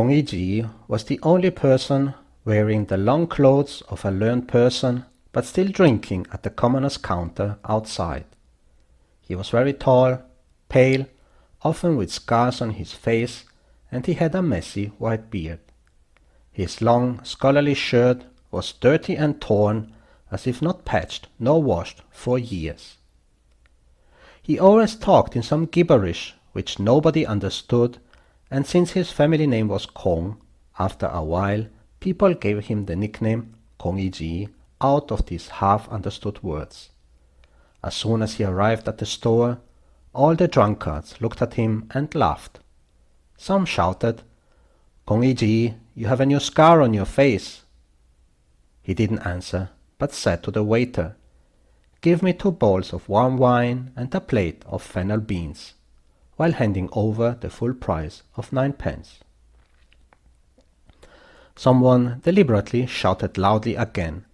Kong Yiji was the only person wearing the long clothes of a learned person, but still drinking at the commoner's counter outside. He was very tall, pale, often with scars on his face, and he had a messy white beard. His long, scholarly shirt was dirty and torn, as if not patched nor washed for years. He always talked in some gibberish which nobody understood, and since his family name was Kong, after a while people gave him the nickname Kong Yiji out of these half-understood words. As soon as he arrived at the store, all the drunkards looked at him and laughed. Some shouted, "Kong Yiji, you have a new scar on your face." He didn't answer, but said to the waiter, "Give me 2 bowls of warm wine and a plate of fennel beans," while handing over the full price of 9 pence. Someone deliberately shouted loudly again,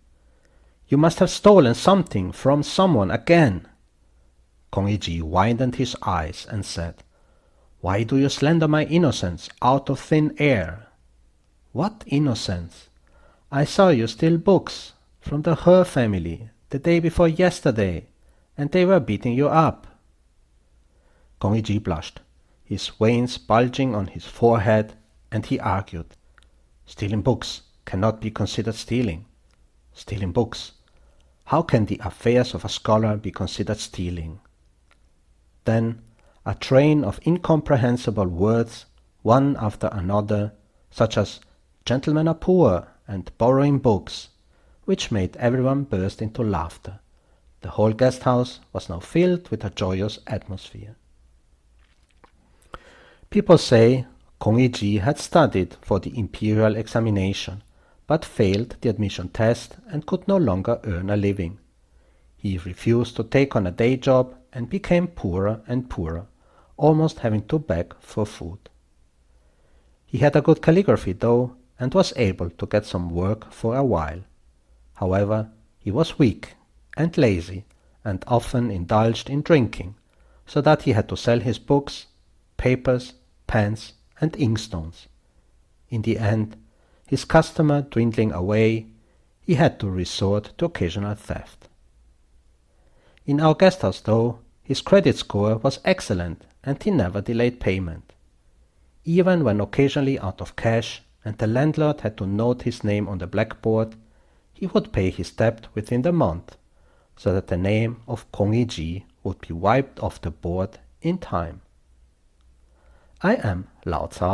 "You must have stolen something from someone again." Kong Yiji widened his eyes and said, "Why do you slander my innocence out of thin air?" "What innocence? I saw you steal books from the He family the day before yesterday, and they were beating you up." Kong Yiji blushed, his veins bulging on his forehead, and he argued, "Stealing books cannot be considered stealing. Stealing books? How can the affairs of a scholar be considered stealing?" Then a train of incomprehensible words, one after another, such as "gentlemen are poor" and "borrowing books," which made everyone burst into laughter. The whole guest house was now filled with a joyous atmosphere. People say Kong Yiji had studied for the imperial examination, but failed the admission test and could no longer earn a living. He refused to take on a day job and became poorer and poorer, almost having to beg for food. He had a good calligraphy though, and was able to get some work for a while. However, he was weak and lazy, and often indulged in drinking, so that he had to sell his books, papers, pens, and inkstones. In the end, his customer dwindling away, he had to resort to occasional theft. In our guest house, though, his credit score was excellent and he never delayed payment. Even when occasionally out of cash and the landlord had to note his name on the blackboard, he would pay his debt within the month, so that the name of Kong Yiji would be wiped off the board in time. I am Lao Cao.